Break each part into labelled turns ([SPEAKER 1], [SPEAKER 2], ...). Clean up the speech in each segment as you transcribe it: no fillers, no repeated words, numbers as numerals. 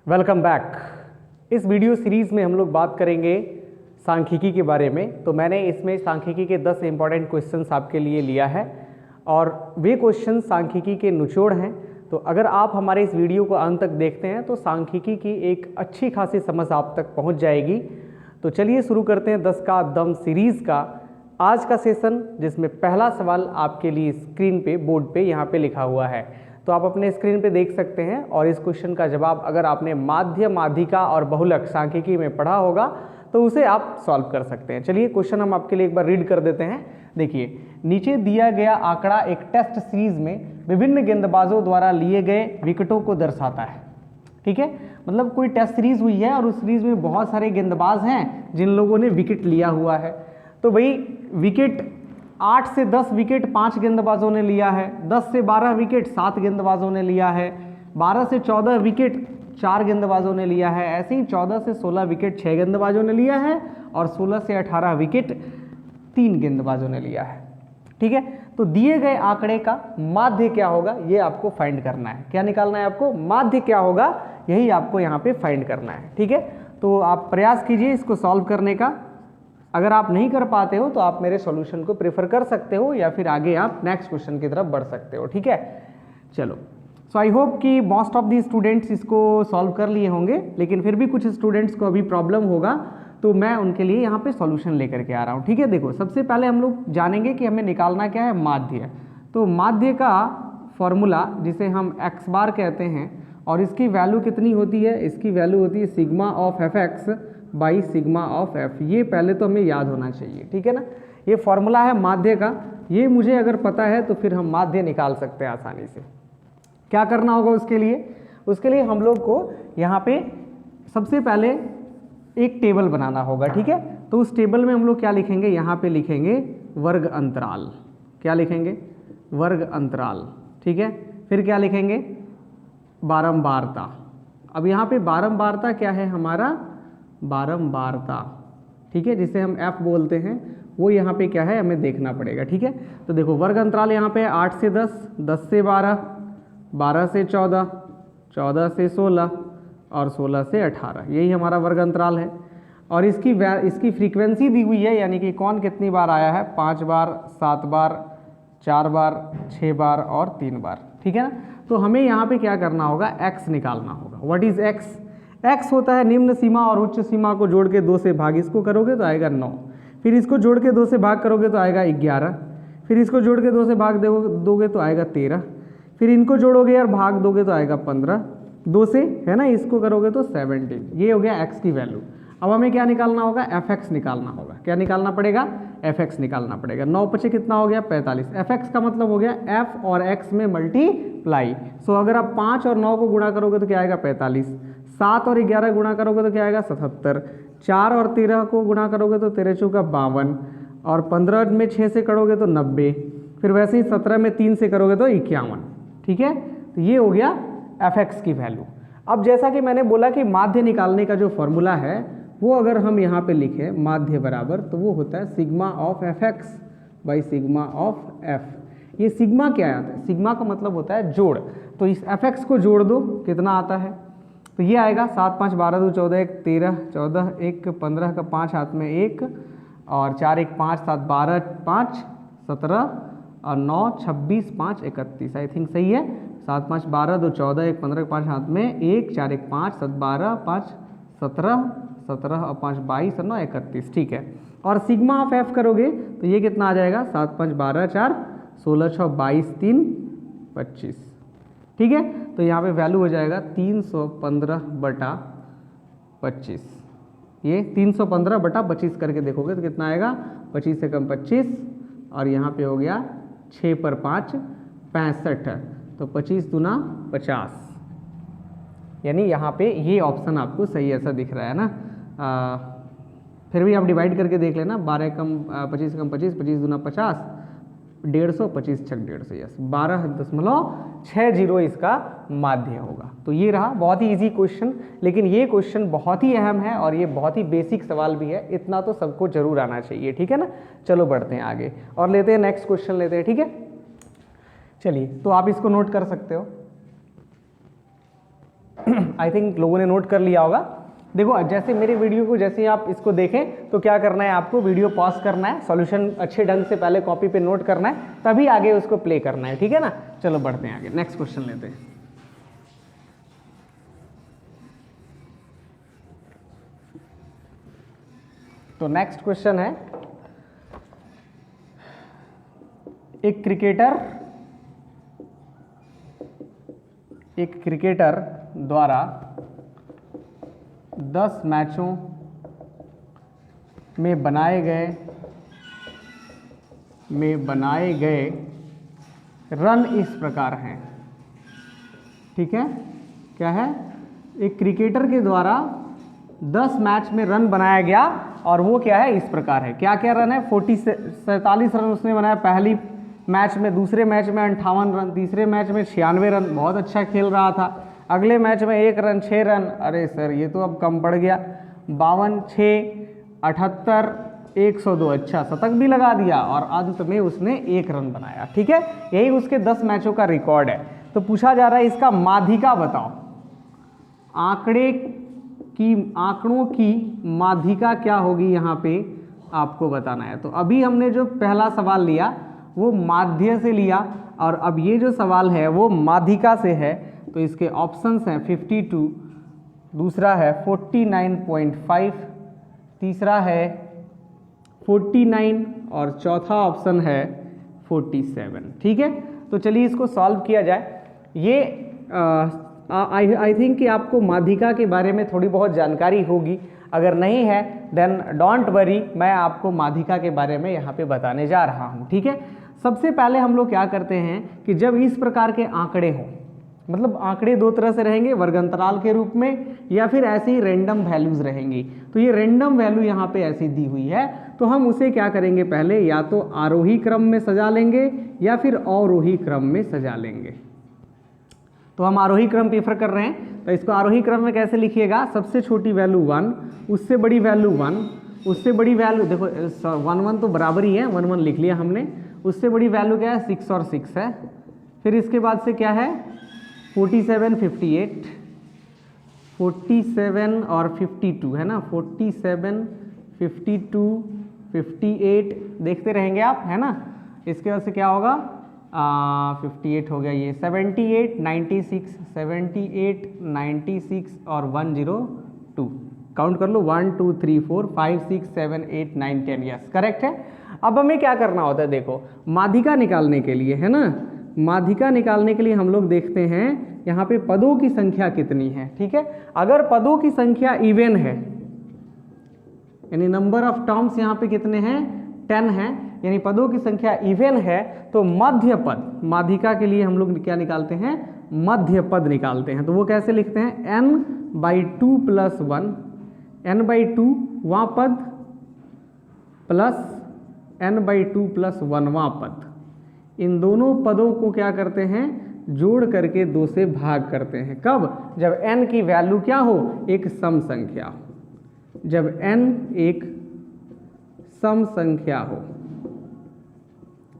[SPEAKER 1] Welcome back. इस video series में हम लोग बात करेंगे सांख्यिकी के बारे में। तो मैंने इसमें सांख्यिकी के 10 इंपॉर्टेंट क्वेश्चंस आपके लिए लिया है और वे क्वेश्चन सांख्यिकी के निचोड़ हैं। तो अगर आप हमारे इस वीडियो को अंत तक देखते हैं तो सांख्यिकी की एक अच्छी खासी समझ आप तक पहुंच जाएगी। तो चलिए शुरू करते हैं 10 का दम सीरीज़ का आज का सेशन, जिसमें पहला सवाल आपके लिए स्क्रीन पे बोर्ड पे यहाँ पे लिखा हुआ है। तो आप अपने स्क्रीन पे देख सकते हैं और इस क्वेश्चन का जवाब अगर आपने माध्य, माध्यिका और बहुलक सांख्यिकी में पढ़ा होगा तो उसे आप सॉल्व कर सकते हैं। चलिए क्वेश्चन हम आपके लिए एक बार रीड कर देते हैं। देखिए, नीचे दिया गया आंकड़ा एक टेस्ट सीरीज में विभिन्न गेंदबाजों द्वारा लिए गए विकेटों को दर्शाता है। ठीक है, मतलब कोई टेस्ट सीरीज हुई है और उस सीरीज में बहुत सारे गेंदबाज हैं जिन लोगों ने विकेट लिया हुआ है। तो भाई विकेट 8 से 10 विकेट 5 गेंदबाजों ने लिया है, 10 से 12 विकेट 7 गेंदबाजों ने लिया है, 12 से 14 विकेट 4 गेंदबाजों ने लिया है, ऐसे ही 14 से 16 विकेट 6 गेंदबाजों ने लिया है और 16 से 18 विकेट 3 गेंदबाजों ने लिया है। ठीक है, तो दिए गए आंकड़े का माध्य क्या होगा ये आपको फाइंड करना है। क्या निकालना है आपको? माध्य क्या होगा, यही आपको यहाँ पे फाइंड करना है। ठीक है, तो आप प्रयास कीजिए इसको सॉल्व करने का। अगर आप नहीं कर पाते हो तो आप मेरे सॉल्यूशन को प्रेफर कर सकते हो या फिर आगे आप नेक्स्ट क्वेश्चन की तरफ बढ़ सकते हो। ठीक है, चलो। सो आई होप कि मोस्ट ऑफ दी स्टूडेंट्स इसको सॉल्व कर लिए होंगे, लेकिन फिर भी कुछ स्टूडेंट्स को अभी प्रॉब्लम होगा तो मैं उनके लिए यहाँ पे सॉल्यूशन लेकर के आ रहा हूँ। ठीक है, देखो सबसे पहले हम लोग जानेंगे कि हमें निकालना क्या है, माध्य। तो माध्य का फॉर्मूला जिसे हम एक्स बार कहते हैं और इसकी वैल्यू कितनी होती है, इसकी वैल्यू होती है sigma of F x by sigma of F. ये पहले तो हमें याद होना चाहिए। ठीक है ना, ये फॉर्मूला है माध्य का। ये मुझे अगर पता है तो फिर हम माध्य निकाल सकते हैं आसानी से। क्या करना होगा उसके लिए? उसके लिए हम लोग को यहाँ पे सबसे पहले एक टेबल बनाना होगा। ठीक है, तो उस टेबल में हम लोग क्या लिखेंगे, यहाँ पे लिखेंगे वर्ग अंतराल। क्या लिखेंगे? वर्ग अंतराल। ठीक है, फिर क्या लिखेंगे? बारंबारता। अब यहाँ पे बारंबारता क्या है हमारा? बारंबारता। ठीक है, जिसे हम f बोलते हैं, वो यहाँ पे क्या है हमें देखना पड़ेगा। ठीक है, तो देखो वर्ग अंतराल यहाँ पे 8 से 10, 10 से 12, 12 से 14, 14 से 16 और 16 से 18, यही हमारा वर्ग अंतराल है। और इसकी फ्रीक्वेंसी दी हुई है, यानी कि कौन कितनी बार आया है, 5 बार, 7 बार, 4 बार, 6 बार और 3 बार। ठीक है ना, तो हमें यहाँ पे क्या करना होगा, x निकालना होगा। What is x? x होता है निम्न सीमा और उच्च सीमा को जोड़ के 2 से भाग, इसको करोगे तो आएगा 9, फिर इसको जोड़ के 2 से भाग करोगे तो आएगा 11, फिर इसको जोड़ के 2 से भाग दोगे तो आएगा 13, फिर इनको जोड़ोगे और भाग दोगे तो आएगा 15, 2 से है ना, इसको करोगे तो 17। ये हो गया x की वैल्यू। अब हमें क्या निकालना होगा, fx निकालना होगा। क्या निकालना पड़ेगा? fx निकालना पड़ेगा। 9 पचे कितना हो गया? 45। fx का मतलब हो गया f और x में मल्टीप्लाई। सो अगर आप 5 और 9 को गुणा करोगे तो क्या आएगा? 45। 7 और 11 गुणा करोगे तो क्या आएगा? 77। 4 और 13 को गुणा करोगे तो 13 चौका 52 और 15 में 6 से करोगे तो 90, फिर वैसे ही 17 में 3 से करोगे तो 51। ठीक है, तो ये हो गया fx की वैल्यू। अब जैसा कि मैंने बोला कि माध्य निकालने का जो फॉर्मूला है वो अगर हम यहाँ पे लिखें माध्य बराबर, तो वो होता है sigma of F x by sigma of F. ये सिग्मा क्या आता है? सिग्मा का मतलब होता है जोड़। तो इस एफ एक्स को जोड़ दो, कितना आता है? तो ये आएगा 7 5 12 2 14 1 13 14 1 15 का 5 हाथ में 1 और 4 1 5 7 12 5 17 और 9 26 5 31। आई थिंक सही है। 7 5 12 2 14 1 15 का 5 हाथ में 1 4 1 5 7 12 5 17 17 और 5 22 और 9 31। ठीक है, और सिग्मा ऑफ एफ करोगे तो ये कितना आ जाएगा? 7 5 12 4 16 6 22 3 25। ठीक है, तो यहाँ पे वैल्यू हो जाएगा 315 बटा 25। ये 315 बटा 25 करके देखोगे तो कितना आएगा? 25 से कम 25 और यहाँ पे हो गया 6 पर 5 65, तो 25 दूना 50। यानी यहाँ पे ये ऑप्शन आपको सही ऐसा दिख रहा है ना। फिर भी आप डिवाइड करके देख लेना। 12 कम 25 कम 25, 25 दूना 50, 150, 25 छक 150, यस 12.60 इसका माध्य होगा। तो ये रहा बहुत ही इजी क्वेश्चन, लेकिन ये क्वेश्चन बहुत ही अहम है और ये बहुत ही बेसिक सवाल भी है, इतना तो सबको जरूर आना चाहिए। ठीक है ना, चलो बढ़ते हैं आगे और लेते हैं नेक्स्ट क्वेश्चन लेते हैं। ठीक है, चलिए तो आप इसको नोट कर सकते हो। आई थिंक लोगों ने नोट कर लिया होगा। देखो जैसे मेरे वीडियो को जैसे आप इसको देखें तो क्या करना है, आपको वीडियो पॉज करना है, सॉल्यूशन अच्छे ढंग से पहले कॉपी पे नोट करना है, तभी आगे उसको प्ले करना है, ठीक है ना। चलो बढ़ते हैं आगे, नेक्स्ट क्वेश्चन लेते हैं। तो नेक्स्ट क्वेश्चन है, एक क्रिकेटर द्वारा 10 मैचों में बनाए गए रन इस प्रकार हैं, ठीक है। क्या है, एक क्रिकेटर के द्वारा 10 मैच में रन बनाया गया और वो क्या है, इस प्रकार है। क्या क्या रन है, 47 रन उसने बनाया पहली मैच में, दूसरे मैच में 58 रन, तीसरे मैच में 96 रन, बहुत अच्छा खेल रहा था। अगले मैच में 1 रन 6 रन, अरे सर ये तो अब कम पड़ गया, 52 6 78 102, अच्छा शतक भी लगा दिया और अंत में उसने 1 रन बनाया, ठीक है। यही उसके 10 मैचों का रिकॉर्ड है। तो पूछा जा रहा है इसका माध्यिका बताओ, आंकड़ों की माध्यिका क्या होगी, यहाँ पे आपको बताना है। तो अभी हमने जो पहला सवाल लिया वो माध्य से लिया और अब ये जो सवाल है वो माध्यिका से है। तो इसके ऑप्शंस हैं 52, दूसरा है 49.5, तीसरा है 49 और चौथा ऑप्शन है 47, ठीक है। तो चलिए इसको सॉल्व किया जाए। ये आई थिंक कि आपको माध्यिका के बारे में थोड़ी बहुत जानकारी होगी, अगर नहीं है देन डोंट वरी, मैं आपको माध्यिका के बारे में यहाँ पे बताने जा रहा हूँ, ठीक है। सबसे पहले हम लोग क्या करते हैं कि जब इस प्रकार के आंकड़े हों, मतलब आंकड़े दो तरह से रहेंगे, वर्गांतराल के रूप में या फिर ऐसे ही रैंडम वैल्यूज रहेंगी। तो ये रैंडम वैल्यू यहाँ पे ऐसी दी हुई है, तो हम उसे क्या करेंगे, पहले या तो आरोही क्रम में सजा लेंगे या फिर अवरोही क्रम में सजा लेंगे। तो हम आरोही क्रम प्रेफर कर रहे हैं, तो इसको आरोही क्रम में कैसे लिखिएगा, सबसे छोटी वैल्यू 1, उससे बड़ी वैल्यू 1, उससे बड़ी वैल्यू, देखो 1 1 तो बराबर ही है, 1 1 लिख लिया हमने, उससे बड़ी वैल्यू क्या है, 6 और 6 है। फिर इसके बाद से क्या है 47 58, 47 और 52 है ना, 47 52 58 देखते रहेंगे आप, है ना। इसके बाद से क्या होगा 58 हो गया, ये 78 96 78 96 और 102, काउंट कर लो 1 2 3 4 5 6 7 8 9 10, यस करेक्ट है। अब हमें क्या करना होता है, देखो माध्यिका निकालने के लिए, है ना, माध्यिका निकालने के लिए हम लोग देखते हैं यहाँ पे पदों की संख्या कितनी है, ठीक है। अगर पदों की संख्या इवन है, यानी नंबर ऑफ टर्म्स यहाँ पे कितने हैं 10 है, यानी पदों की संख्या इवन है, तो मध्य पद, माध्यिका के लिए हम लोग क्या निकालते हैं, मध्य पद निकालते हैं। तो वो कैसे लिखते हैं, n/2 + 1, n/2 वां पद प्लस n/2 + 1 वां पद, इन दोनों पदों को क्या करते हैं, जोड़ करके 2 से भाग करते हैं। कब, जब n की वैल्यू क्या हो, एक सम संख्या हो, जब n एक सम संख्या हो।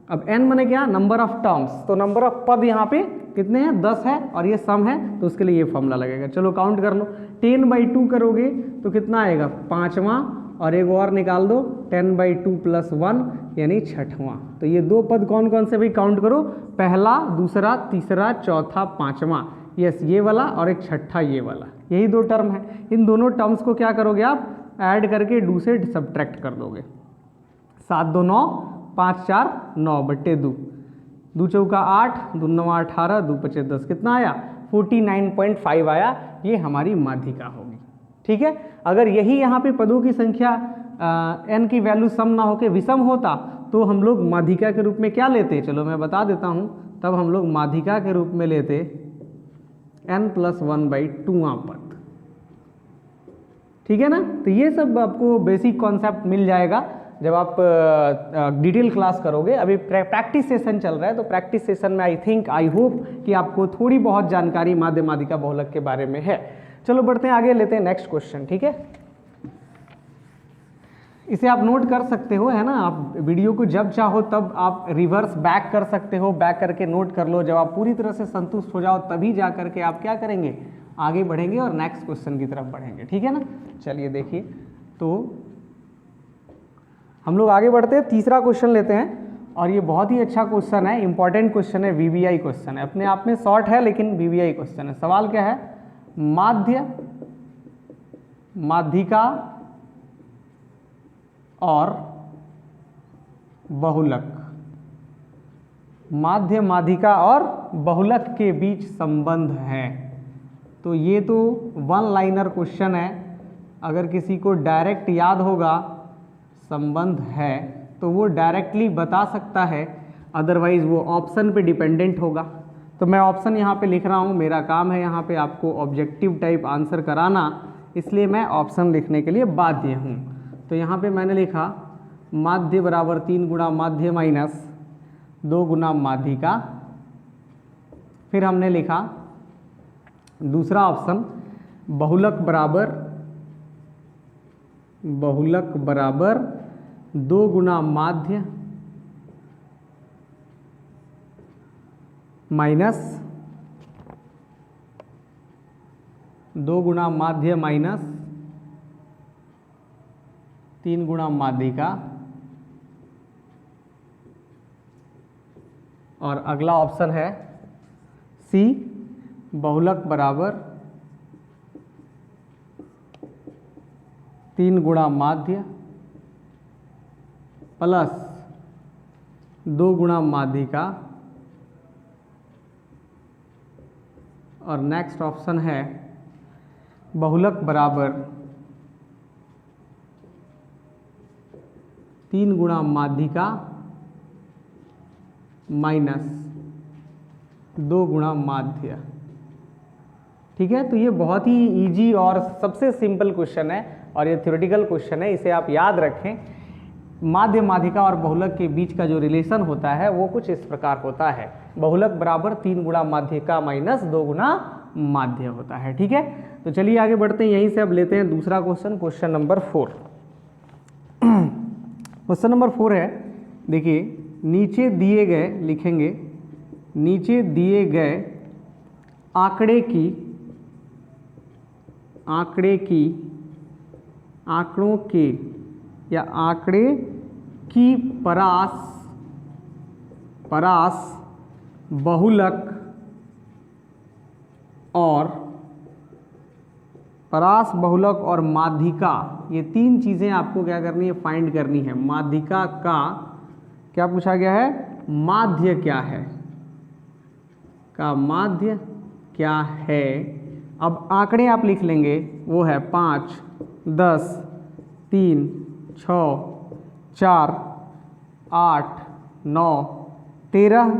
[SPEAKER 1] अब n माने क्या, नंबर ऑफ टर्म्स, तो नंबर ऑफ पद यहाँ पे कितने हैं 10 है और ये सम है, तो उसके लिए ये फॉर्मूला लगेगा। चलो काउंट कर लो, 10/2 करोगे तो कितना आएगा 5वां, और एक और निकाल दो 10/2 + 1 यानी 6वां। तो ये 2 पद कौन कौन से भाई, काउंट करो, पहला, दूसरा, तीसरा, चौथा, 5वां, यस ये वाला, और एक 6ठा ये वाला, यही 2 टर्म है। इन दोनों टर्म्स को क्या करोगे आप, ऐड करके 2 से सब्ट्रैक्ट कर दोगे। 7 2 9, 5 4 9/2, 2 चौका 8, 2 9 18, 2 5 10, कितना आया 49.5 आया, ये हमारी माध्यिका होगी, ठीक है। अगर यही यहाँ पे पदों की संख्या n की वैल्यू सम ना होके विषम होता तो हम लोग माध्यिका के रूप में क्या लेते, चलो मैं बता देता हूँ, तब हम लोग माध्यिका के रूप में लेते n + 1/2वां पद, ठीक है ना। तो ये सब आपको बेसिक कॉन्सेप्ट मिल जाएगा जब आप डिटेल क्लास करोगे। अभी प्रैक्टिस सेशन चल रहा है, तो प्रैक्टिस सेशन में आई होप कि आपको थोड़ी बहुत जानकारी माध्य माध्यिका बहुलक के बारे में है। चलो बढ़ते हैं आगे, लेते हैं नेक्स्ट क्वेश्चन, ठीक है। इसे आप नोट कर सकते हो, है ना, आप वीडियो को जब चाहो तब आप रिवर्स बैक कर सकते हो, बैक करके नोट कर लो। जब आप पूरी तरह से संतुष्ट हो जाओ तभी जा करके आप क्या करेंगे, आगे बढ़ेंगे और नेक्स्ट क्वेश्चन की तरफ बढ़ेंगे, ठीक है ना। चलिए देखिए, तो हम लोग आगे बढ़ते हैं, तीसरा क्वेश्चन लेते हैं और ये बहुत ही अच्छा क्वेश्चन है, इंपॉर्टेंट क्वेश्चन है, वीवीआई क्वेश्चन है, अपने आप में शॉर्ट है लेकिन वीवीआई क्वेश्चन है। सवाल क्या है, माध्य, माध्यिका और बहुलक, माध्य, माध्यिका और बहुलक के बीच संबंध है। तो ये तो वन लाइनर क्वेश्चन है, अगर किसी को डायरेक्ट याद होगा संबंध है तो वो डायरेक्टली बता सकता है, अदरवाइज वो ऑप्शन पे डिपेंडेंट होगा। तो मैं ऑप्शन यहाँ पे लिख रहा हूँ, मेरा काम है यहाँ पे आपको ऑब्जेक्टिव टाइप आंसर कराना, इसलिए मैं ऑप्शन लिखने के लिए बाध्य हूँ। तो यहाँ पे मैंने लिखा माध्य बराबर 3 गुणा माध्य माइनस 2 गुना माध्यिका। फिर हमने लिखा दूसरा ऑप्शन, बहुलक बराबर 2 गुना माध्य माइनस 2 गुना माध्य माइनस 3 गुना माध्यिका। और अगला ऑप्शन है सी, बहुलक बराबर 3 गुणा माध्य प्लस 2 गुणा माध्यिका। और नेक्स्ट ऑप्शन है बहुलक बराबर 3 गुणा माध्यिका माइनस 2 गुणा माध्य। ठीक है, तो ये बहुत ही इजी और सबसे सिंपल क्वेश्चन है और ये थ्योरेटिकल क्वेश्चन है, इसे आप याद रखें। माध्य, माध्यिका और बहुलक के बीच का जो रिलेशन होता है वो कुछ इस प्रकार होता है, बहुलक बराबर 3 गुणा माध्यिका माइनस 2 गुणा माध्य होता है। ठीक है, तो चलिए आगे बढ़ते हैं, यहीं से अब लेते हैं दूसरा question, question number 4। Question number 4 है, देखिए नीचे दिए गए, लिखेंगे नीचे दिए गए आंकड़े आंकड़ों के या आंकड़े की परास बहुलक और माध्यिका, ये 3 चीज़ें आपको क्या करनी है, फाइंड करनी है। माध्यिका का क्या पूछा गया है, माध्य क्या है, का माध्य क्या है। अब आंकड़े आप लिख लेंगे, वो है 5, 10, 3, 6, 4, 8, 9, 13,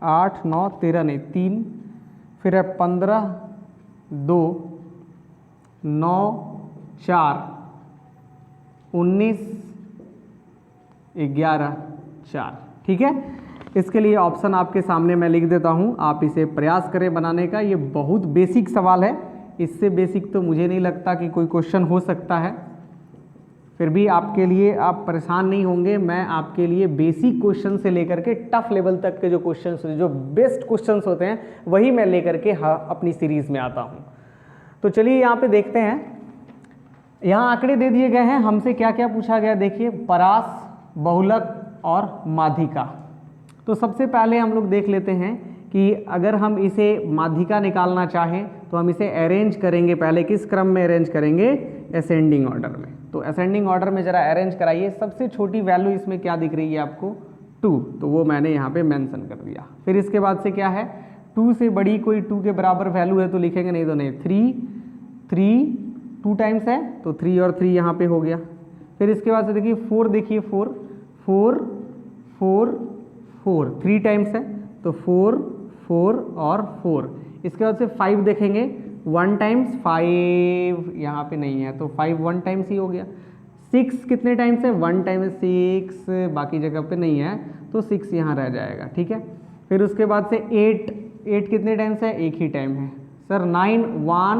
[SPEAKER 1] 8, 9, 13 नहीं 3, फिर है 15, 2, 9, 4, 19, 11, 4। ठीक है, इसके लिए ऑप्शन आपके सामने मैं लिख देता हूं, आप इसे प्रयास करें बनाने का। ये बहुत बेसिक सवाल है, इससे बेसिक तो मुझे नहीं लगता कि कोई क्वेश्चन हो सकता है। फिर भी आपके लिए, आप परेशान नहीं होंगे, मैं आपके लिए बेसिक क्वेश्चन से लेकर के टफ लेवल तक के जो क्वेश्चंस, जो बेस्ट क्वेश्चंस होते हैं वही मैं लेकर के अपनी सीरीज़ में आता हूँ। तो चलिए यहाँ पे देखते हैं, यहाँ आंकड़े दे दिए गए हैं, हमसे क्या क्या पूछा गया, देखिए परास, बहुलक और माध्यिका। तो सबसे पहले हम लोग देख लेते हैं कि अगर हम इसे माध्यिका निकालना चाहें तो हम इसे अरेंज करेंगे, पहले किस क्रम में अरेंज करेंगे, असेंडिंग ऑर्डर में। तो असेंडिंग ऑर्डर में जरा अरेंज कराइए। सबसे छोटी वैल्यू इसमें क्या दिख रही है आपको, 2, तो वो मैंने यहाँ पे मेंशन कर दिया। फिर इसके बाद से क्या है, 2 से बड़ी कोई 2 के बराबर वैल्यू है तो लिखेंगे, नहीं तो नहीं। 3 2 टाइम्स है तो 3 और 3 यहाँ पे हो गया। फिर इसके बाद से देखिए 4, देखिए 4 3 टाइम्स है तो 4 4 और 4। इसके बाद से 5 देखेंगे, 1 टाइम्स, 5 यहाँ पे नहीं है तो 5 1 टाइम्स ही हो गया। 6 कितने टाइम्स है, 1 टाइम 6, बाकी जगह पे नहीं है तो 6 यहाँ रह जाएगा। ठीक है, फिर उसके बाद से 8 कितने टाइम्स है, 1 ही टाइम है। सर 9 1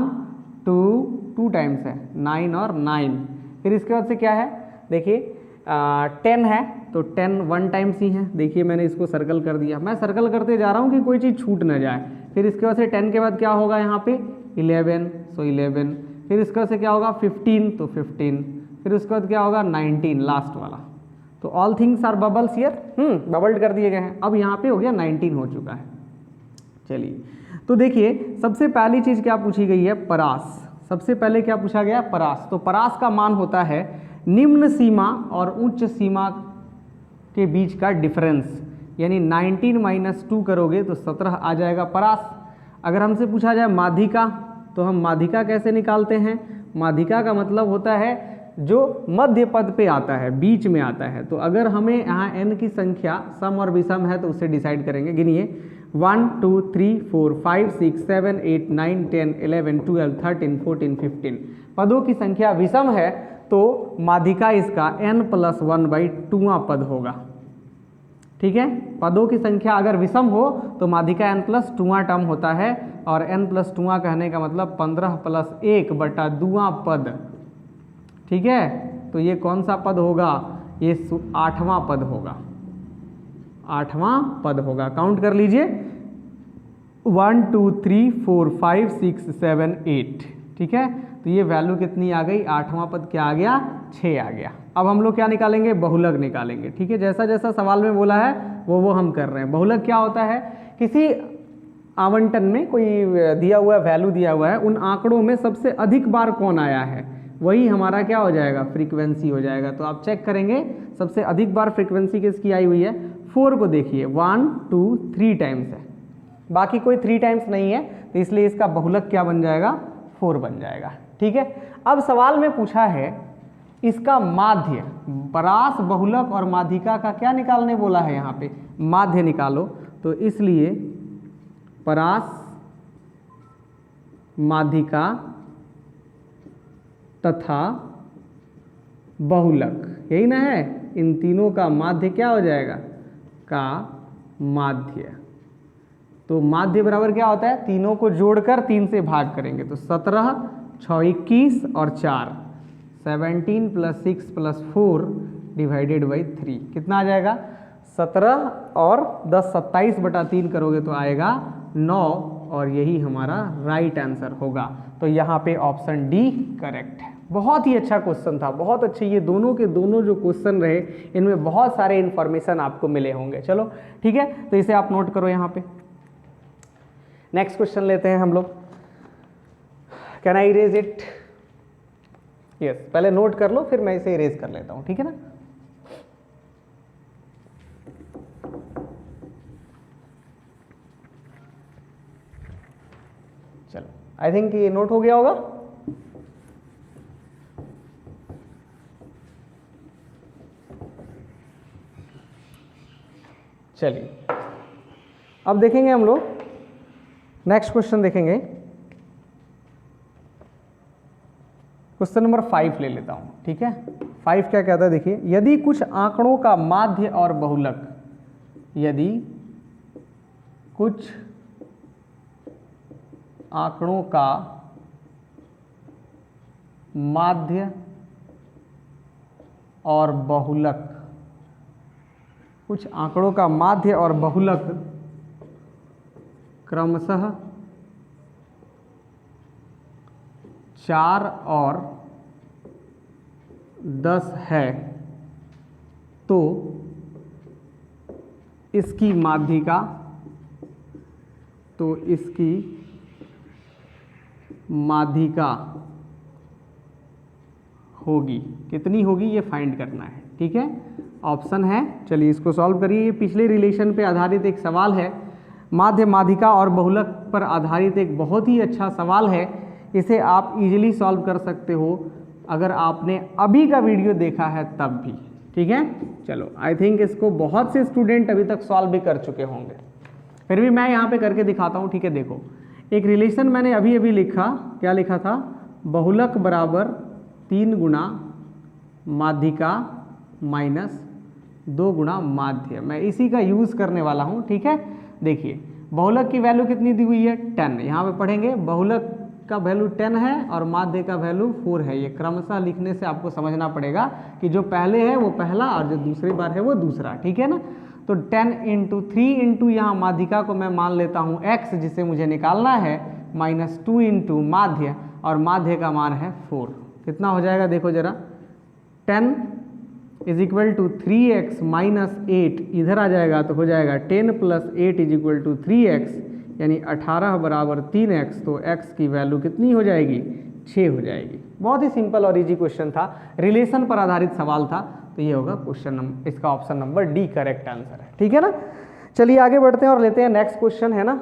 [SPEAKER 1] 2 टाइम्स है, 9 और 9। फिर इसके बाद से क्या है, देखिए 10 है तो 10 1 टाइम्स ही है। देखिए मैंने इसको सर्कल कर दिया, मैं सर्कल करते जा रहा हूँ कि कोई चीज़ छूट ना जाए। फिर इसके बाद से 10 के बाद क्या होगा यहाँ पे 11, सो 11, फिर इसके बाद से क्या होगा 15, तो 15, फिर उसके बाद क्या होगा 19 लास्ट वाला। तो all things are bubbles here, bubbled कर दिए गए हैं। अब यहाँ पे हो गया 19 हो चुका है। चलिए तो देखिए सबसे पहली चीज़ क्या पूछी गई है, परास। सबसे पहले क्या पूछा गया, परास। तो परास का मान होता है निम्न सीमा और उच्च सीमा के बीच का डिफरेंस, यानी 19 - 2 करोगे तो 17 आ जाएगा परास। अगर हमसे पूछा जाए माध्यिका, तो हम माध्यिका कैसे निकालते हैं। माध्यिका का मतलब होता है जो मध्य पद पे आता है, बीच में आता है। तो अगर हमें यहाँ n की संख्या सम और विषम है तो उससे डिसाइड करेंगे। गिनिए 1 2 3 4 5 6 7 8 9 10 11 12 13 14 15 पदों की संख्या विषम है तो माध्यिका इसका n+1/2वां पद होगा। ठीक है, पदों की संख्या अगर विषम हो तो माध्यिका n+2वां टर्म होता है, और n+2वां कहने का मतलब 15+1/2वां पद। ठीक है, तो ये कौन सा पद होगा, ये 8वां पद होगा, 8वां पद होगा। काउंट कर लीजिए 1 2 3 4 5 6 7 8। ठीक है, तो ये वैल्यू कितनी आ गई, 8वां पद क्या आ गया, 6 आ गया। अब हम लोग क्या निकालेंगे, बहुलक निकालेंगे। ठीक है, जैसा जैसा सवाल में बोला है वो हम कर रहे हैं। बहुलक क्या होता है, किसी आवंटन में कोई दिया हुआ वैल्यू दिया हुआ है, उन आंकड़ों में सबसे अधिक बार कौन आया है वही हमारा क्या हो जाएगा, फ्रीक्वेंसी हो जाएगा। तो आप चेक करेंगे सबसे अधिक बार फ्रीक्वेंसी किसकी आई हुई है, 4 को देखिए 1 2 3 टाइम्स है, बाकी कोई 3 टाइम्स नहीं है, तो इसलिए इसका बहुलक क्या बन जाएगा, 4 बन जाएगा। ठीक है, अब सवाल में पूछा है इसका माध्य, परास, बहुलक और माध्यिका का क्या निकालने बोला है, यहाँ पे माध्य निकालो। तो इसलिए परास, माध्यिका तथा बहुलक, यही ना है, इन तीनों का माध्य क्या हो जाएगा, का माध्य। तो माध्य बराबर क्या होता है, तीनों को जोड़कर 3 से भाग करेंगे तो 17 6 21 और 4 17 + 6 + 4 / 3 कितना आ जाएगा, 17 और 10 27/3 करोगे तो आएगा 9, और यही हमारा राइट आंसर होगा। तो यहाँ पे ऑप्शन डी करेक्ट है। बहुत ही अच्छा क्वेश्चन था, बहुत अच्छे ये दोनों के दोनों जो क्वेश्चन रहे इनमें बहुत सारे इन्फॉर्मेशन आपको मिले होंगे। चलो ठीक है, तो इसे आप नोट करो यहाँ पे। नेक्स्ट क्वेश्चन लेते हैं हम लोग। Can I erase it, yes, पहले नोट कर लो फिर मैं इसे इरेज कर लेता हूँ, ठीक है ना। चलो, आई थिंक ये नोट हो गया होगा। चलिए अब देखेंगे हम लोग नेक्स्ट क्वेश्चन देखेंगे। क्वेश्चन नंबर 5 ले लेता हूं, ठीक है। 5 क्या कहता है, देखिए, यदि कुछ आंकड़ों का माध्य और बहुलक, यदि कुछ आंकड़ों का माध्य और बहुलक, कुछ आंकड़ों का माध्य और बहुलक क्रमशः 4 और 10 है तो इसकी माध्यिका, तो इसकी माध्यिका होगी, कितनी होगी ये फाइंड करना है, ठीक है। ऑप्शन है, चलिए इसको सॉल्व करिए। ये पिछले रिलेशन पे आधारित एक सवाल है, माध्य, माध्यिका और बहुलक पर आधारित एक बहुत ही अच्छा सवाल है। इसे आप इजीली सॉल्व कर सकते हो अगर आपने अभी का वीडियो देखा है तब भी, ठीक है। चलो, आई थिंक इसको बहुत से स्टूडेंट अभी तक सॉल्व भी कर चुके होंगे, फिर भी मैं यहाँ पे करके दिखाता हूँ, ठीक है। देखो, एक रिलेशन मैंने अभी अभी लिखा, क्या लिखा था, बहुलक बराबर 3 गुना माध्यिका माइनस 2 गुना माध्य। मैं इसी का यूज़ करने वाला हूँ, ठीक है। देखिए, बहुलक की वैल्यू कितनी दी हुई है, 10। यहाँ पे पढ़ेंगे बहुलक का वैल्यू 10 है और माध्य का वैल्यू 4 है। ये क्रमशः लिखने से आपको समझना पड़ेगा कि जो पहले है वो पहला और जो दूसरी बार है वो दूसरा, ठीक है ना। तो 10 इंटू 3 इंटू यहाँ माध्यिका को मैं मान लेता हूँ x, जिसे मुझे निकालना है, -2 इंटू माध्य, और माध्य का मान है 4। कितना हो जाएगा देखो जरा, 10 is equal to 3x minus 8, इधर आ जाएगा तो हो जाएगा 10 plus 8 is equal to 3x, यानी 18 बराबर 3x। तो x की वैल्यू कितनी हो जाएगी, 6 हो जाएगी। बहुत ही सिंपल और इजी क्वेश्चन था, रिलेशन पर आधारित सवाल था, तो ये होगा क्वेश्चन नंबर, इसका option number D correct answer है। ठीक है ना, चलिए आगे बढ़ते हैं और लेते हैं नेक्स्ट क्वेश्चन, है ना।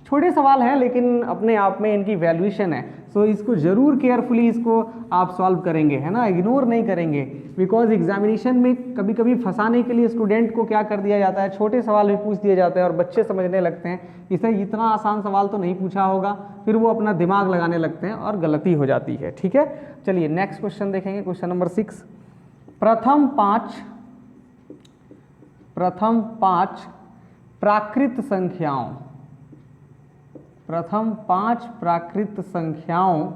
[SPEAKER 1] छोटे सवाल हैं लेकिन अपने आप में इनकी वैल्यूएशन है, सो इसको जरूर केयरफुली इसको आप सॉल्व करेंगे, है ना, इग्नोर नहीं करेंगे, बिकॉज एग्जामिनेशन में कभी कभी फंसाने के लिए स्टूडेंट को क्या कर दिया जाता है, छोटे सवाल भी पूछ दिए जाते हैं और बच्चे समझने लगते हैं इसे इतना आसान सवाल तो नहीं पूछा होगा, फिर वो अपना दिमाग लगाने लगते हैं और गलती हो जाती है। ठीक है, चलिए नेक्स्ट क्वेश्चन देखेंगे, क्वेश्चन नंबर 6। प्रथम पाँच प्राकृत संख्याओं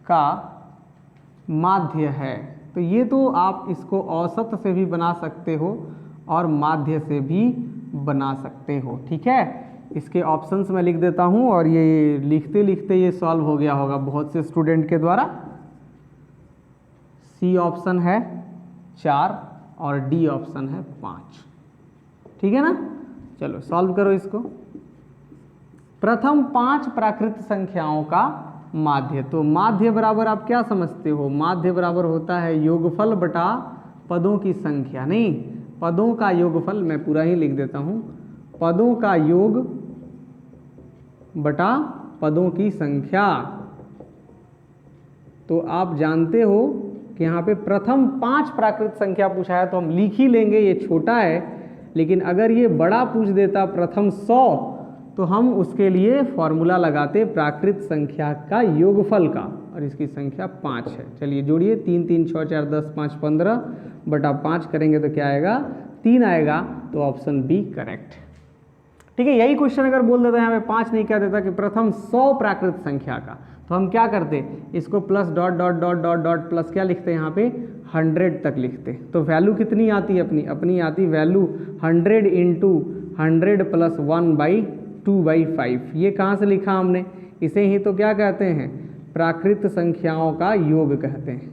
[SPEAKER 1] का माध्य है। तो ये तो आप इसको औसत से भी बना सकते हो और माध्य से भी बना सकते हो। ठीक है, इसके ऑप्शंस मैं लिख देता हूँ और ये लिखते लिखते ये सॉल्व हो गया होगा बहुत से स्टूडेंट के द्वारा। सी ऑप्शन है 4 और डी ऑप्शन है 5। ठीक है ना, चलो सॉल्व करो इसको। प्रथम 5 प्राकृत संख्याओं का माध्य, तो माध्य बराबर आप क्या समझते हो, माध्य बराबर होता है योगफल बटा पदों की संख्या, नहीं, पदों का योगफल, मैं पूरा ही लिख देता हूँ, पदों का योग बटा पदों की संख्या। तो आप जानते हो कि यहाँ पे प्रथम 5 प्राकृत संख्या पूछा है तो हम लिख ही लेंगे, ये छोटा है, लेकिन अगर ये बड़ा पूछ देता प्रथम 100 तो हम उसके लिए फॉर्मूला लगाते प्राकृत संख्या का योगफल का, और इसकी संख्या 5 है। चलिए जोड़िए, 3 3 6 4 10 5 15 बटा 5 करेंगे तो क्या आएगा, 3 आएगा, तो ऑप्शन बी करेक्ट। ठीक है, यही क्वेश्चन अगर बोल देता है यहाँ पे 5 नहीं कह देता कि प्रथम 100 प्राकृत संख्या का, तो हम क्या करते, इसको plus dot dot dot dot dot plus क्या लिखते हैं यहाँ पे 100 तक लिखते। तो वैल्यू कितनी आती है अपनी आती वैल्यू 100 इंटू 100 प्लस 1/2/5। ये कहाँ से लिखा हमने, इसे ही तो क्या कहते हैं, प्राकृत संख्याओं का योग कहते हैं।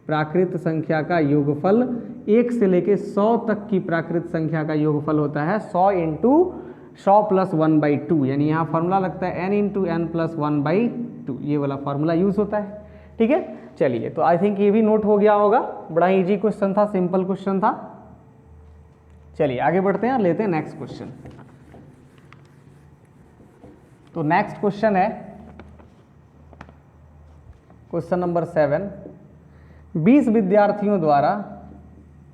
[SPEAKER 1] प्राकृत संख्या का योगफल 1 से लेके 100 तक की प्राकृत संख्या का योगफल होता है 100 इंटू 100 प्लस 1/2, यानी यहाँ फॉर्मूला लगता है n इंटू n प्लस 1/2, ये वाला फॉर्मूला यूज होता है। ठीक है, चलिए, तो आई थिंक ये भी नोट हो गया होगा, बड़ा इजी क्वेश्चन था, सिंपल क्वेश्चन था। चलिए आगे बढ़ते हैं और लेते हैं नेक्स्ट क्वेश्चन। तो नेक्स्ट क्वेश्चन है क्वेश्चन नंबर 7। 20 विद्यार्थियों द्वारा,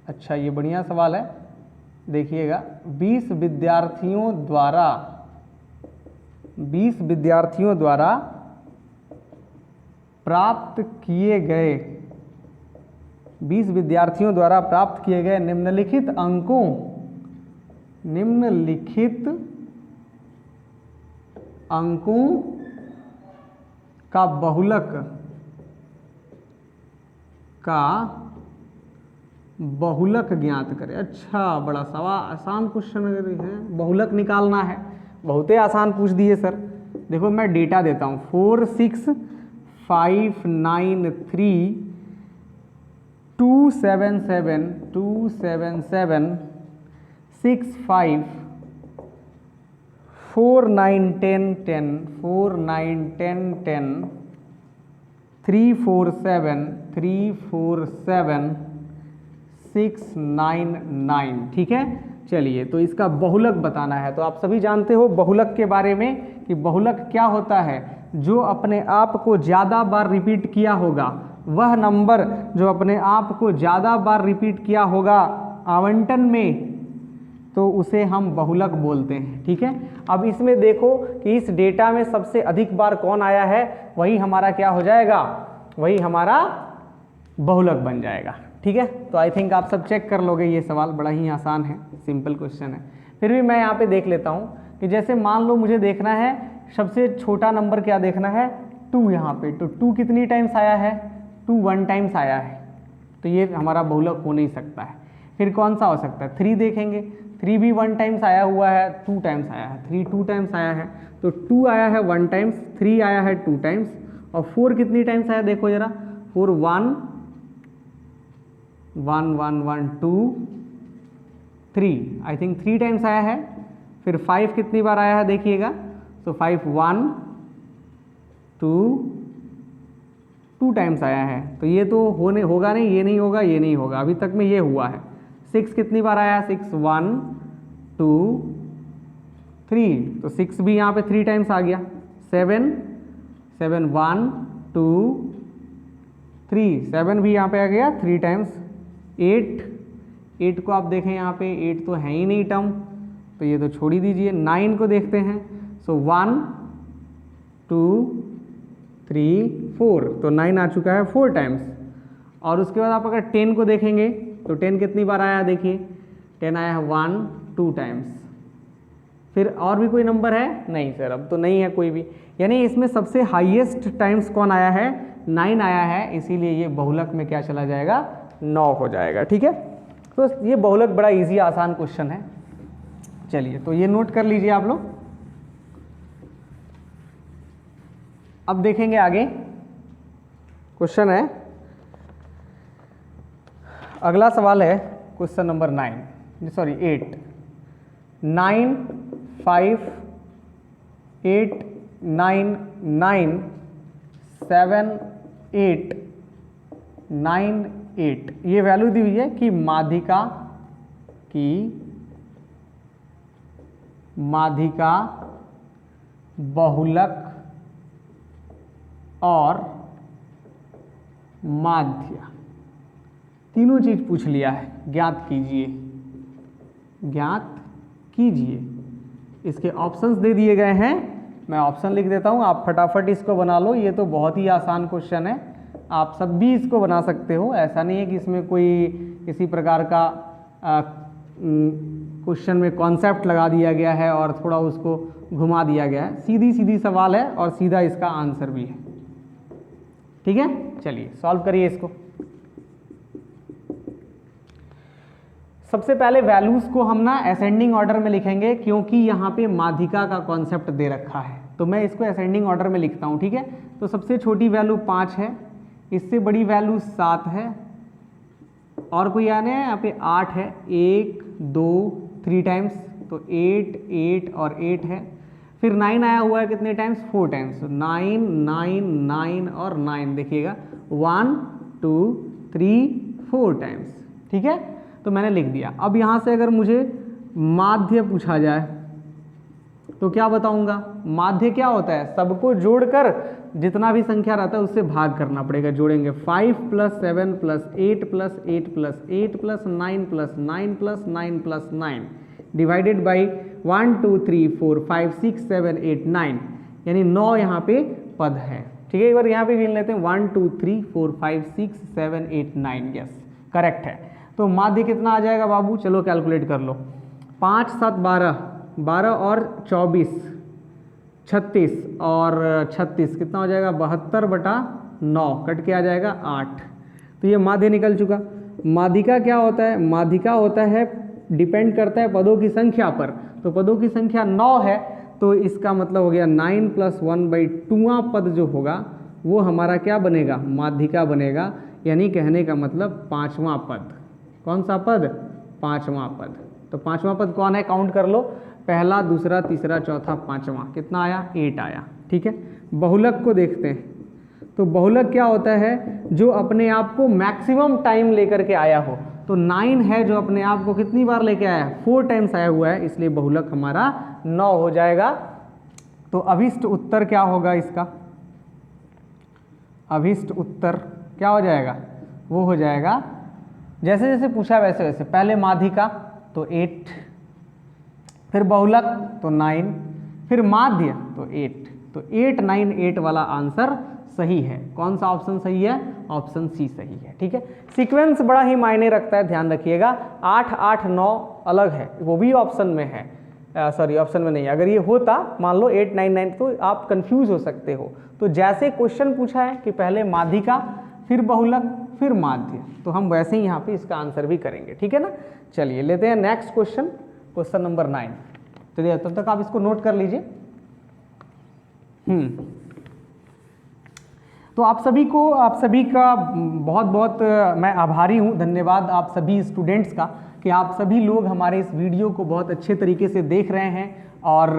[SPEAKER 1] अच्छा ये बढ़िया सवाल है, देखिएगा, 20 विद्यार्थियों द्वारा प्राप्त किए गए निम्नलिखित अंकों का बहुलक ज्ञात करें। अच्छा, बड़ा सवाल, आसान क्वेश्चन अगर है, बहुलक निकालना है, बहुत ही आसान पूछ दिए सर। देखो मैं डेटा देता हूँ, 4 6 5 9 3 2 7 7 2 7 7 6 5 4 9 10 10 4 9 10 10 3 4 7 3 4 7 6 9 9। ठीक है, चलिए, तो इसका बहुलक बताना है। तो आप सभी जानते हो बहुलक के बारे में कि बहुलक क्या होता है, जो अपने आप को ज़्यादा बार रिपीट किया होगा, वह नंबर जो अपने आप को ज़्यादा बार रिपीट किया होगा आवंटन में, तो उसे हम बहुलक बोलते हैं। ठीक है, अब इसमें देखो कि इस डेटा में सबसे अधिक बार कौन आया है, वही हमारा क्या हो जाएगा, वही हमारा बहुलक बन जाएगा। ठीक है, तो आई थिंक आप सब चेक कर लोगे, ये सवाल बड़ा ही आसान है, सिंपल क्वेश्चन है। फिर भी मैं यहाँ पे देख लेता हूँ कि जैसे मान लो मुझे देखना है सबसे छोटा नंबर क्या देखना है, 2 यहाँ पे, तो 2 कितनी टाइम्स आया है, 2 1 टाइम्स आया है, तो ये हमारा बहुलक हो नहीं सकता है। फिर कौन सा हो सकता है, 3 देखेंगे, 3 भी 1 टाइम्स आया हुआ है, 2 टाइम्स आया है, 3 2 टाइम्स आया है, तो 2 आया है 1 टाइम्स, 3 आया है 2 टाइम्स, और 4 कितनी टाइम्स आया देखो जरा, 4 1 1 1 1 2 3, आई थिंक 3 टाइम्स आया है। फिर 5 कितनी बार आया है देखिएगा, सो 5 1 2 2 टाइम्स आया है, तो ये तो होगा नहीं, ये नहीं होगा, ये नहीं होगा, अभी तक में ये हुआ है। 6 कितनी बार आया, 6 1 2 3, तो 6 भी यहाँ पे 3 टाइम्स आ गया। 7 7 1 2 3, 7 भी यहाँ पे आ गया 3 टाइम्स। 8 को आप देखें यहाँ पे 8 तो है ही नहीं टर्म, तो ये तो छोड़ ही दीजिए। 9 को देखते हैं, सो 1 2 3 4, तो 9 आ चुका है 4 टाइम्स। और उसके बाद आप अगर 10 को देखेंगे तो 10 कितनी बार आया देखिए, 10 आया है 1 2 टाइम्स। फिर और भी कोई नंबर है नहीं सर, अब तो नहीं है कोई भी, यानी इसमें सबसे हाईएस्ट टाइम्स कौन आया है, 9 आया है, इसीलिए ये बहुलक में क्या चला जाएगा, 9 हो जाएगा। ठीक है, तो ये बहुलक बड़ा इजी आसान क्वेश्चन है। चलिए, तो ये नोट कर लीजिए आप लोग। अब देखेंगे आगे, क्वेश्चन है, अगला सवाल है क्वेश्चन नंबर 8 9 5 8 9 9 7 8 9 8, ये वैल्यू दी हुई है कि माध्यिका बहुलक और माध्य तीनों चीज पूछ लिया है, ज्ञात कीजिए। इसके ऑप्शंस दे दिए गए हैं, मैं ऑप्शन लिख देता हूं, आप फटाफट इसको बना लो। ये तो बहुत ही आसान क्वेश्चन है, आप सब भी इसको बना सकते हो, ऐसा नहीं है कि इसमें कोई किसी प्रकार का क्वेश्चन में कॉन्सेप्ट लगा दिया गया है और थोड़ा उसको घुमा दिया गया है। सीधी सीधी सवाल है और सीधा इसका आंसर भी है। ठीक है, चलिए सॉल्व करिए इसको। सबसे पहले वैल्यूज को हम ना असेंडिंग ऑर्डर में लिखेंगे, क्योंकि यहाँ पे माध्यिका का कॉन्सेप्ट दे रखा है, तो मैं इसको असेंडिंग ऑर्डर में लिखता हूँ। ठीक है, तो सबसे छोटी वैल्यू 5 है, इससे बड़ी वैल्यू 7 है, और कोई आने हैं यहाँ पे 8 है, 1 2 3 टाइम्स, तो 8 8 और 8 है। फिर 9 आया हुआ है कितने टाइम्स, 4 टाइम्स, 9 9 9 और 9 देखिएगा 1 2 3 4 टाइम्स। ठीक है, तो मैंने लिख दिया। अब यहाँ से अगर मुझे माध्य पूछा जाए तो क्या बताऊंगा, माध्य क्या होता है, सबको जोड़कर जितना भी संख्या रहता है उससे भाग करना पड़ेगा, जोड़ेंगे। 5 + 7 + 8 + 8 + 8 + 9 + 9 + 9 + 9 डिवाइडेड बाई 1 2 3 4 5 6 7 8 9, यानी 9 यहाँ पे पद है। ठीक है, एक बार यहाँ पे गिन लेते हैं, 1 2 3 4 5 6 7 8 9, यस करेक्ट है। तो माध्य कितना आ जाएगा बाबू, चलो कैलकुलेट कर लो। 5 7 12, 12 और 24 36, और 36 कितना हो जाएगा, 72/9, कट के आ जाएगा 8। तो ये माध्य निकल चुका। माध्यिका क्या होता है, माध्यिका होता है, डिपेंड करता है पदों की संख्या पर, तो पदों की संख्या 9 है, तो इसका मतलब हो गया 9 + 1/2वां पद जो होगा वो हमारा क्या बनेगा, माध्यिका बनेगा, यानी कहने का मतलब 5वां पद। कौन सा पद, 5वां पद। तो 5वां पद कौन है, काउंट कर लो, पहला दूसरा तीसरा चौथा 5वां, कितना आया, 8 आया। ठीक है, बहुलक को देखते हैं, तो बहुलक क्या होता है, जो अपने आप को मैक्सिमम टाइम लेकर के आया हो। तो 9 है जो अपने आप को कितनी बार लेके आया है, 4 टाइम्स आया हुआ है, इसलिए बहुलक हमारा 9 हो जाएगा। तो अभिष्ट उत्तर क्या होगा इसका, अभिष्ट उत्तर क्या हो जाएगा, वो हो जाएगा जैसे जैसे पूछा वैसे वैसे, पहले माध्यिका तो 8, फिर बहुलक तो 9, फिर माध्य तो 8, तो 8 9 8 वाला आंसर सही है। कौन सा ऑप्शन सही है, ऑप्शन सी सही है। ठीक है, सीक्वेंस बड़ा ही मायने रखता है, ध्यान रखिएगा। 8 8 9 अलग है, वो भी ऑप्शन में है, सॉरी ऑप्शन में नहीं है। अगर ये होता मान लो 8 9 9 तो आप कंफ्यूज हो सकते हो। तो जैसे क्वेश्चन पूछा है कि पहले माध्यिका, फिर बहुलक, फिर माध्य, तो हम वैसे ही यहाँ पे इसका आंसर भी करेंगे, ठीक है ना। चलिए लेते हैं नेक्स्ट क्वेश्चन, क्वेश्चन नंबर 9। चलिए तब तक आप इसको नोट कर लीजिए। तो आप सभी का बहुत बहुत मैं आभारी हूँ, धन्यवाद आप सभी स्टूडेंट्स का कि आप सभी लोग हमारे इस वीडियो को बहुत अच्छे तरीके से देख रहे हैं और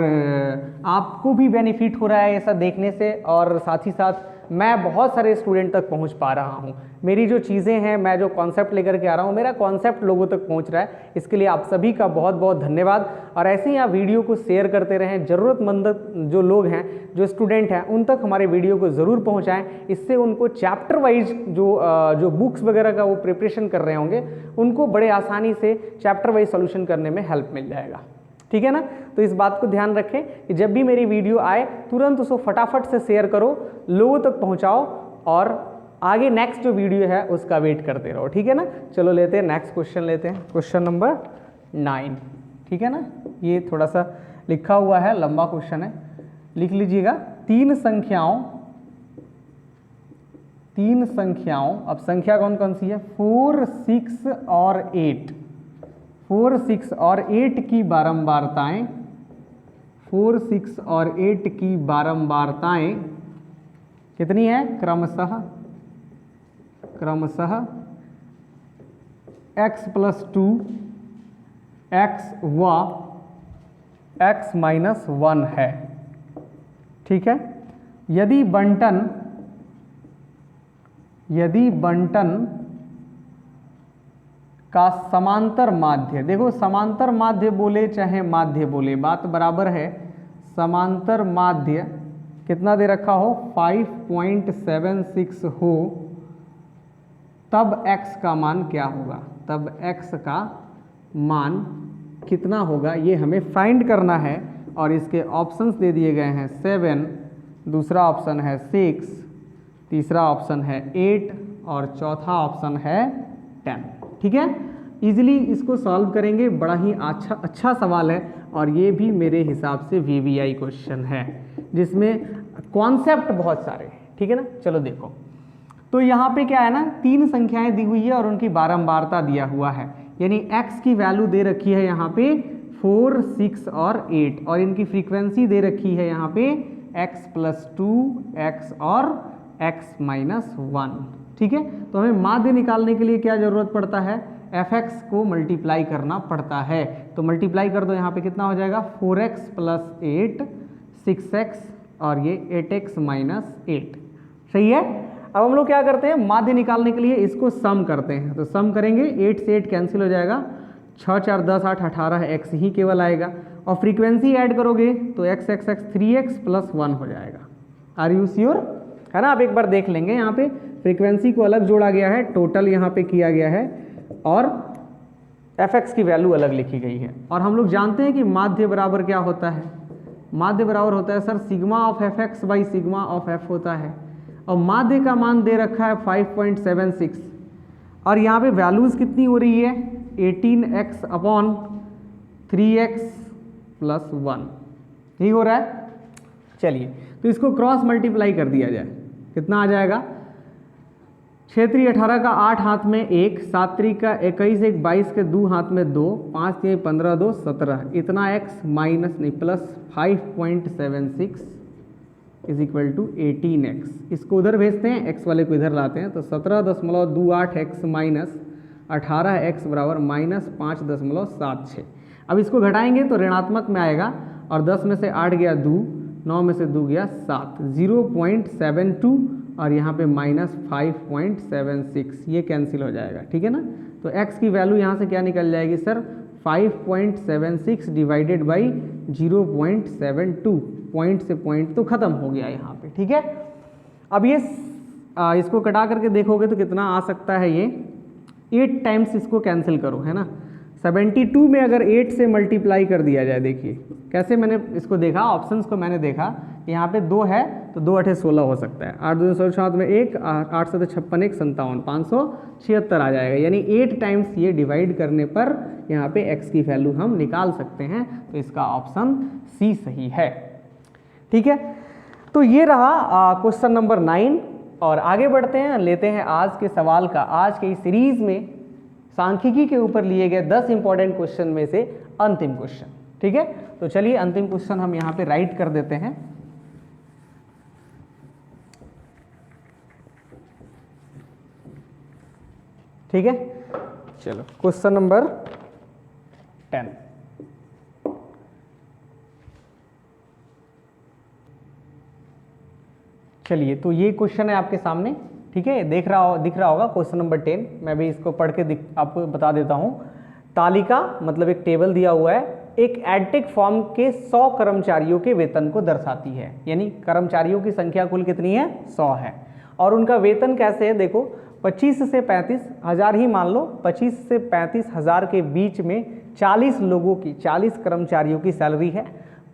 [SPEAKER 1] आपको भी बेनिफिट हो रहा है ऐसा देखने से, और साथ ही साथ मैं बहुत सारे स्टूडेंट तक पहुंच पा रहा हूं। मेरी जो चीज़ें हैं, मैं जो कॉन्सेप्ट लेकर के आ रहा हूं, मेरा कॉन्सेप्ट लोगों तक पहुंच रहा है, इसके लिए आप सभी का बहुत बहुत धन्यवाद। और ऐसे ही आप वीडियो को शेयर करते रहें, ज़रूरतमंद जो लोग हैं, जो स्टूडेंट हैं, उन तक हमारे वीडियो को ज़रूर पहुँचाएँ। इससे उनको चैप्टर वाइज जो बुक्स वगैरह का वो प्रिपरेशन कर रहे होंगे, उनको बड़े आसानी से चैप्टर वाइज सोल्यूशन करने में हेल्प मिल जाएगा, ठीक है ना। तो इस बात को ध्यान रखें कि जब भी मेरी वीडियो आए तुरंत उसको फटाफट से शेयर करो, लोगों तक पहुंचाओ और आगे नेक्स्ट जो वीडियो है उसका वेट करते रहो, ठीक है ना। चलो लेते हैं नेक्स्ट क्वेश्चन, लेते हैं क्वेश्चन नंबर 9, ठीक है ना। ये थोड़ा सा लिखा हुआ है, लंबा क्वेश्चन है, लिख लीजिएगा। तीन संख्याओं, अब संख्या कौन कौन सी है, 4, 6 और 8, 4, 6 और 8 की बारंबारताएं, 4, 6 और 8 की बारंबारताएं कितनी है, क्रमशः x+2 x व x-1 है, ठीक है। यदि बंटन का समांतर माध्य, देखो समांतर माध्य बोले चाहे माध्य बोले बात बराबर है, समांतर माध्य कितना दे रखा हो, 5.76 हो, तब x का मान क्या होगा, तब x का मान कितना होगा, ये हमें फाइंड करना है। और इसके ऑप्शंस दे दिए गए हैं 7, दूसरा ऑप्शन है 6, तीसरा ऑप्शन है 8 और चौथा ऑप्शन है 10, ठीक है। इजीली इसको सॉल्व करेंगे, बड़ा ही अच्छा सवाल है और ये भी मेरे हिसाब से VVI क्वेश्चन है जिसमें कॉन्सेप्ट बहुत सारे हैं, ठीक है ना। चलो देखो, तो यहाँ पे क्या है ना, तीन संख्याएं दी हुई है और उनकी बारंबारता दिया हुआ है, यानी x की वैल्यू दे रखी है यहाँ पे 4, 6 और 8 और इनकी फ्रीक्वेंसी दे रखी है यहाँ पे x+2 x और x-1, ठीक है। तो हमें माध्य निकालने के लिए क्या जरूरत पड़ता है, fx को मल्टीप्लाई करना पड़ता है। तो मल्टीप्लाई कर दो, यहाँ पे कितना हो जाएगा, 4x + 8 6x और ये 8x-8, सही है। अब हम लोग क्या करते हैं, माध्य निकालने के लिए इसको सम करते हैं, तो सम करेंगे, 8 से 8 कैंसिल हो जाएगा, 6 4 10 8 18 x ही केवल आएगा और फ्रीक्वेंसी ऐड करोगे तो x 3x + 1 हो जाएगा। आर यू श्योर, है ना। आप एक बार देख लेंगे, यहाँ पे फ्रीक्वेंसी को अलग जोड़ा गया है, टोटल यहाँ पे किया गया है और fx की वैल्यू अलग लिखी गई है। और हम लोग जानते हैं कि माध्य बराबर क्या होता है, माध्य बराबर होता है sir sigma of fx by sigma of f होता है और माध्य का मान दे रखा है 5.76 और यहाँ पे वैल्यूज कितनी हो रही है, 18x/3x + 1, यही हो रहा है। चलिए तो इसको क्रॉस मल्टीप्लाई कर दिया जाए, कितना आ जाएगा, 6 3 18 का 8 हाथ में 1, 7 3 का 21, 1 22 के 2 हाथ में 2, 5 3 15 2 17, इतना x माइनस नहीं plus 5.76 is equal to 18x। इसको उधर भेजते हैं, x वाले को इधर लाते हैं, तो 17.28x माइनस 18x बराबर -5.76। अब इसको घटाएंगे तो ऋणात्मक में आएगा और 10 में से 8 गया 2, 9 में से 2 गया 7, 0.72 और यहाँ पे -5.76, ये कैंसिल हो जाएगा, ठीक है ना। तो x की वैल्यू यहाँ से क्या निकल जाएगी सर, 5.76 डिवाइडेड बाई 0.72, पॉइंट से पॉइंट तो खत्म हो गया यहाँ पे, ठीक है। अब ये इसको कटा करके देखोगे तो कितना आ सकता है, ये 8 टाइम्स इसको कैंसिल करो, है ना। 72 में अगर 8 से मल्टीप्लाई कर दिया जाए, देखिए कैसे मैंने इसको देखा, ऑप्शंस को मैंने देखा, यहाँ पे 2 है तो 2 8 16 हो सकता है, 8 2 16 में 1, 8 7 56 1 57, 576 आ जाएगा, यानी 8 टाइम्स ये डिवाइड करने पर यहाँ पे x की वैल्यू हम निकाल सकते हैं। तो इसका ऑप्शन C सही है, ठीक है। तो ये रहा क्वेश्चन नंबर 9। और आगे बढ़ते हैं, लेते हैं आज के सवाल का। आज के इस सीरीज में सांख्यिकी के ऊपर लिए गए 10 इंपॉर्टेंट क्वेश्चन में से अंतिम क्वेश्चन। ठीक है, तो चलिए अंतिम क्वेश्चन हम यहाँ पे राइट कर देते हैं। ठीक है, चलो क्वेश्चन नंबर 10। चलिए, तो ये क्वेश्चन है आपके सामने। ठीक है, दिख रहा होगा क्वेश्चन नंबर 10। मैं भी इसको पढ़ के आपको बता देता हूँ। तालिका मतलब एक टेबल दिया हुआ है, एक एडटेक फॉर्म के 100 कर्मचारियों के वेतन को दर्शाती है। यानी कर्मचारियों की संख्या कुल कितनी है? 100 है। और उनका वेतन कैसे है? देखो 25 से 35 हज़ार ही मान लो। 25 से 35 हज़ार के बीच में 40 लोगों की, 40 कर्मचारियों की सैलरी है।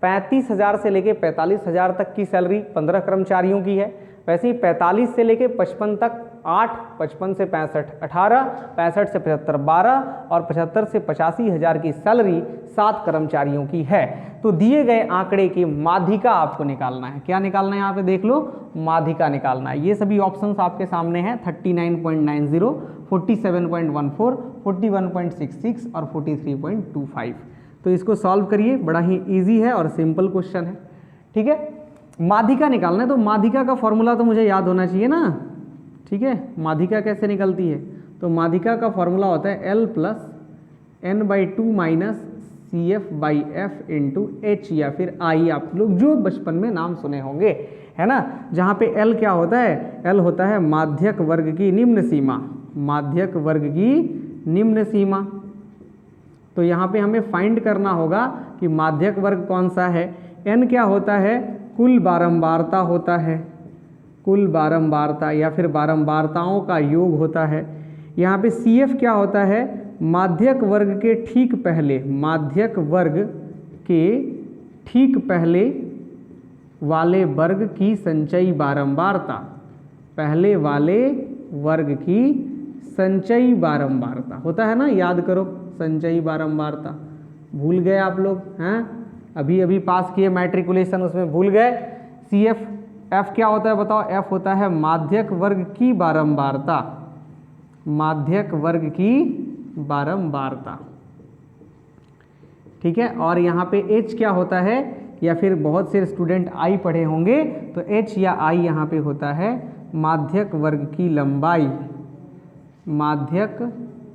[SPEAKER 1] 35 हज़ार से लेके 45 हज़ार तक की सैलरी 15 कर्मचारियों की है। वैसे ही 45 से लेके 55 तक 8, 55 से 65 18, 65 से 75 12 और 75 से 85 हज़ार की सैलरी 7 कर्मचारियों की है। तो दिए गए आंकड़े की माध्यिका आपको निकालना है। क्या निकालना है? यहाँ पे देख लो, माध्यिका निकालना है। ये सभी ऑप्शंस आपके सामने हैं, 39.90, 47.14, 41.66 और 43.25। तो इसको सॉल्व करिए, बड़ा ही इजी है और सिंपल क्वेश्चन है। ठीक है, माध्यिका निकालना है, तो माध्यिका का फॉर्मूला तो मुझे याद होना चाहिए ना। ठीक है, माध्यिका कैसे निकलती है? तो माध्यिका का फॉर्मूला होता है L + n/2 - CF/F × H या फिर I, आप लोग जो बचपन में नाम सुने होंगे, है ना। जहाँ पे L क्या होता है? L होता है माध्यक वर्ग की निम्न सीमा, माध्यक वर्ग की निम्न सीमा। तो यहाँ पे हमें फाइंड करना होगा कि माध्यक वर्ग कौन सा है। N क्या होता है? कुल बारंबारता होता है, कुल बारंबारता या फिर बारंबारताओं का योग होता है। यहाँ पे CF क्या होता है? माध्यक वर्ग के ठीक पहले, माध्यक वर्ग के ठीक पहले वाले वर्ग की संचयी बारंबारता, पहले वाले वर्ग की संचयी बारंबारता होता है ना, याद करो संचयी बारंबारता। भूल गए आप लोग? हैं, अभी अभी पास किए मैट्रिकुलेशन, उसमें भूल गए। CF, F क्या होता है बताओ? F होता है माध्यक वर्ग की बारंबारता, माध्यक वर्ग की बारंबारता। ठीक है, और यहाँ पे H क्या होता है? या फिर बहुत से स्टूडेंट I पढ़े होंगे, तो H या I यहाँ पे होता है माध्यक वर्ग की लंबाई, माध्यक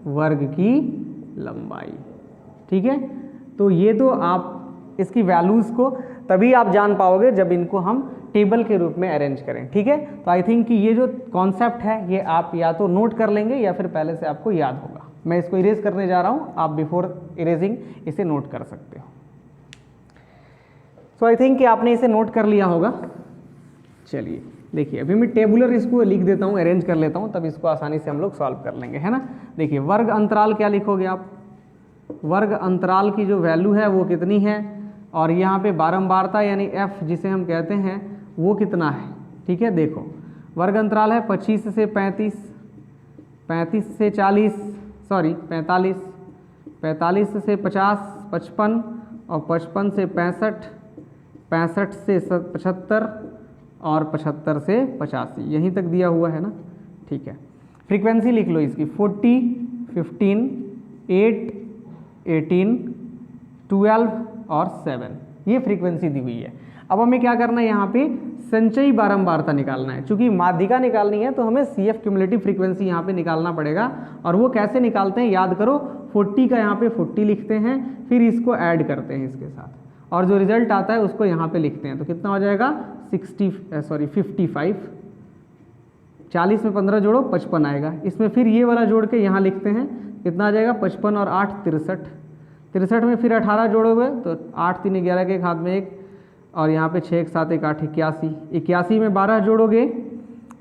[SPEAKER 1] वर्ग की लंबाई। ठीक है, तो ये तो आप इसकी वैल्यूज़ को तभी आप जान पाओगे जब इनको हम टेबल के रूप में अरेंज करें। ठीक है, तो आई थिंक कि ये जो कॉन्सेप्ट है ये आप या तो नोट कर लेंगे या फिर पहले से आपको याद होगा। मैं इसको इरेज करने जा रहा हूँ, आप बिफोर इरेजिंग इसे नोट कर सकते हो। सो आई थिंक कि आपने इसे नोट कर लिया होगा। चलिए देखिए, अभी मैं टेबुलर इसको लिख देता हूँ, अरेंज कर लेता हूँ, तब इसको आसानी से हम लोग सॉल्व कर लेंगे, है ना। देखिए, वर्ग अंतराल क्या लिखोगे आप? वर्ग अंतराल की जो वैल्यू है वो कितनी है, और यहाँ पे बारंबारता यानी F जिसे हम कहते हैं वो कितना है। ठीक है, देखो वर्ग अंतराल है 25 से 35, 35 से 40, सॉरी 45, 45 से 50, 55 और 55 से 65, 65 से 75 और 75 से 85, यहीं तक दिया हुआ है ना। ठीक है, फ्रीक्वेंसी लिख लो इसकी 40, 15, 8, 18, 12 और 7, ये फ्रीक्वेंसी दी हुई है। अब हमें क्या करना है? यहाँ पे संचयी बारंबारता निकालना है। चूंकि माध्यिका निकालनी है तो हमें CF क्यूमुलेटिव फ्रीक्वेंसी यहाँ पे निकालना पड़ेगा। और वो कैसे निकालते हैं याद करो, 40 का यहाँ पे 40 लिखते हैं, फिर इसको ऐड करते हैं इसके साथ, और जो रिजल्ट आता है उसको यहाँ पे लिखते हैं। तो कितना हो जाएगा? 55। 40 में 15 जोड़ो 55 आएगा। इसमें फिर ये वाला जोड़ के यहाँ लिखते हैं, कितना आ जाएगा? 55 और 8 63, 63 में फिर 18 जोड़ोगे तो 8 3 11 के एक हाथ में 1, और यहाँ पे 6 1 7 1 8 81, 81 में 12 जोड़ोगे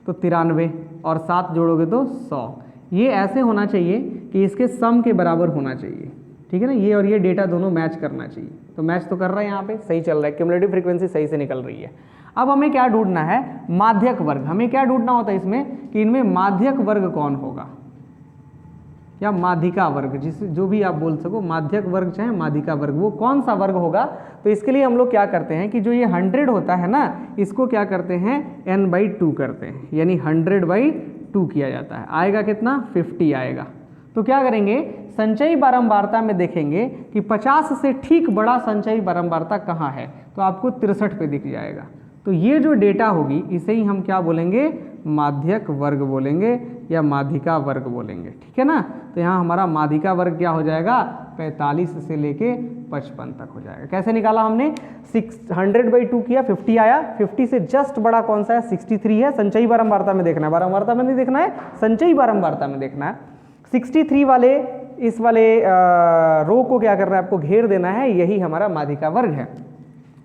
[SPEAKER 1] तो 93 और 7 जोड़ोगे तो 100। ये ऐसे होना चाहिए कि इसके सम के बराबर होना चाहिए। ठीक है ना, ये और ये डेटा दोनों मैच करना चाहिए। तो मैच तो कर रहा है, यहाँ पे सही चल रहा है, क्यूमुलेटिव फ्रीक्वेंसी सही से निकल रही है। अब हमें क्या ढूंढना है? माध्यक वर्ग। हमें क्या ढूंढना होता है इसमें कि इनमें माध्यक वर्ग कौन होगा। या माध्यिका वर्ग, जिस जो भी आप बोल सको, माध्यक वर्ग चाहे माध्यिका वर्ग, वो कौन सा वर्ग होगा? तो इसके लिए हम लोग क्या करते हैं कि जो ये 100 होता है ना, इसको क्या करते हैं n/2 करते हैं, यानी 100/2 किया जाता है। आएगा कितना? 50 आएगा। तो क्या करेंगे, संचयी बारंबारता में देखेंगे कि 50 से ठीक बड़ा संचयी बारंबारता कहाँ है, तो आपको 63 पे दिख जाएगा। तो ये जो डेटा होगी इसे ही हम क्या बोलेंगे? माध्यक वर्ग बोलेंगे या माध्यिका वर्ग बोलेंगे, ठीक है ना। तो यहाँ हमारा माध्यिका वर्ग क्या हो जाएगा? 45 से लेके 55 तक हो जाएगा। कैसे निकाला हमने? 100/2 किया, 50 आया। 50 से जस्ट बड़ा कौन सा है? 63 है। संचयी बारंबारता में देखना है, बारंबारता में नहीं देखना है, संचयी बारंबारता में देखना है। 63 वाले इस वाले रो को क्या करना है? आपको घेर देना है, यही हमारा माध्यिका वर्ग है।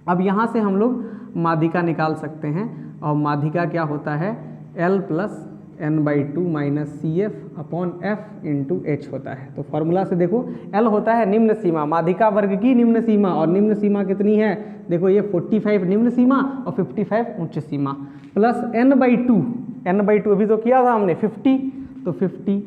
[SPEAKER 1] अब यहाँ से हम लोग माध्यिका निकाल सकते हैं, और माध्यिका क्या होता है? L + n/2 - CF/F × H होता है। तो फॉर्मूला से देखो, L होता है निम्न सीमा, माध्यिका वर्ग की निम्न सीमा, और निम्न सीमा कितनी है? देखो ये 45 निम्न सीमा और 55 उच्च सीमा, प्लस n/2 अभी तो किया था हमने 50, तो 50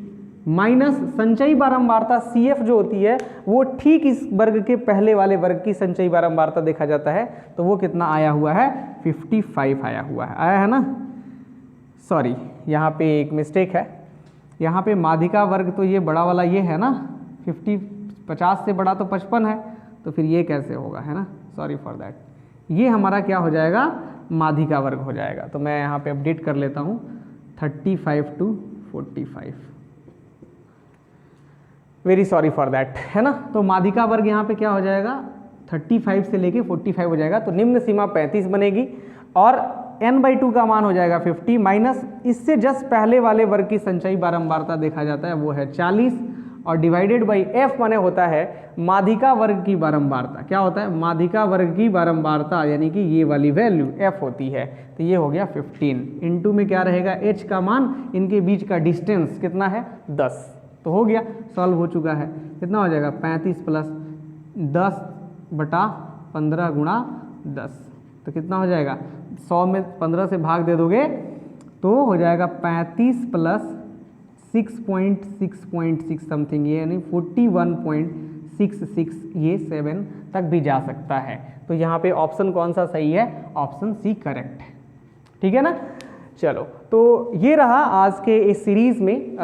[SPEAKER 1] माइनस संचयी बारंबारता CF जो होती है वो ठीक इस वर्ग के पहले वाले वर्ग की संचयी बारंबारता देखा जाता है, तो वो कितना आया हुआ है? 55 आया हुआ है। आया है ना? सॉरी, यहाँ पे एक मिस्टेक है, यहाँ पे माध्यिका वर्ग तो ये बड़ा वाला ये है ना, 50 से बड़ा तो 55 है, तो फिर ये कैसे होगा, है ना। सॉरी फॉर दैट, ये हमारा क्या हो जाएगा? माध्यिका वर्ग हो जाएगा। तो मैं यहाँ पे अपडेट कर लेता हूँ 35 to 45, very sorry for that, है ना। तो माध्यिका वर्ग यहाँ पे क्या हो जाएगा? 35 से लेके 45 हो जाएगा। तो निम्न सीमा 35 बनेगी, और n/2 का मान हो जाएगा 50, माइनस इससे जस्ट पहले वाले वर्ग की संचयी बारंबारता देखा जाता है वो है 40, और डिवाइडेड बाई f माने होता है माध्यिका वर्ग की बारंबारता। क्या होता है? माध्यिका वर्ग की बारंबारता, यानी कि ये वाली वैल्यू f होती है। तो ये हो गया 15, इनटू में क्या रहेगा? h का मान, इनके बीच का डिस्टेंस कितना है? 10। तो हो गया, सॉल्व हो चुका है। कितना हो जाएगा? 35 + 10/15 × 10, तो कितना हो जाएगा? 100 में 15 से भाग दे दोगे तो हो जाएगा 35 + 6.6 समथिंग, ये यानी 41.66, ये 7 तक भी जा सकता है। तो यहाँ पे ऑप्शन कौन सा सही है? ऑप्शन सी करेक्ट है, ठीक है ना। चलो, तो ये रहा आज के इस सीरीज़ में,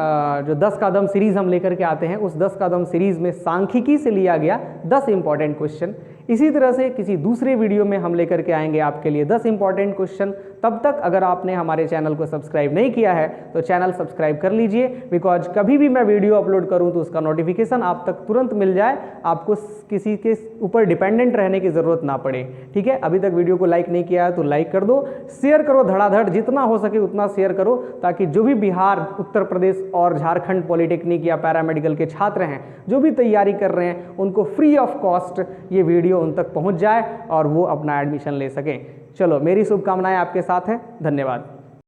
[SPEAKER 1] जो 10 कदम सीरीज़ हम लेकर के आते हैं, उस 10 कदम सीरीज़ में सांख्यिकी से लिया गया 10 इंपॉर्टेंट क्वेश्चन। इसी तरह से किसी दूसरे वीडियो में हम लेकर के आएंगे आपके लिए 10 इंपॉर्टेंट क्वेश्चन। तब तक अगर आपने हमारे चैनल को सब्सक्राइब नहीं किया है तो चैनल सब्सक्राइब कर लीजिए, बिकॉज कभी भी मैं वीडियो अपलोड करूं तो उसका नोटिफिकेशन आप तक तुरंत मिल जाए, आपको किसी के ऊपर डिपेंडेंट रहने की ज़रूरत ना पड़े, ठीक है। अभी तक वीडियो को लाइक नहीं किया है तो लाइक कर दो, शेयर करो धड़ाधड़, जितना हो सके उतना शेयर करो, ताकि जो भी बिहार, उत्तर प्रदेश और झारखंड पॉलिटेक्निक या पैरामेडिकल के छात्र हैं जो भी तैयारी कर रहे हैं, उनको फ्री ऑफ कॉस्ट ये वीडियो उन तक पहुंच जाए और वो अपना एडमिशन ले सकें। चलो, मेरी शुभकामनाएं आपके साथ हैं। धन्यवाद।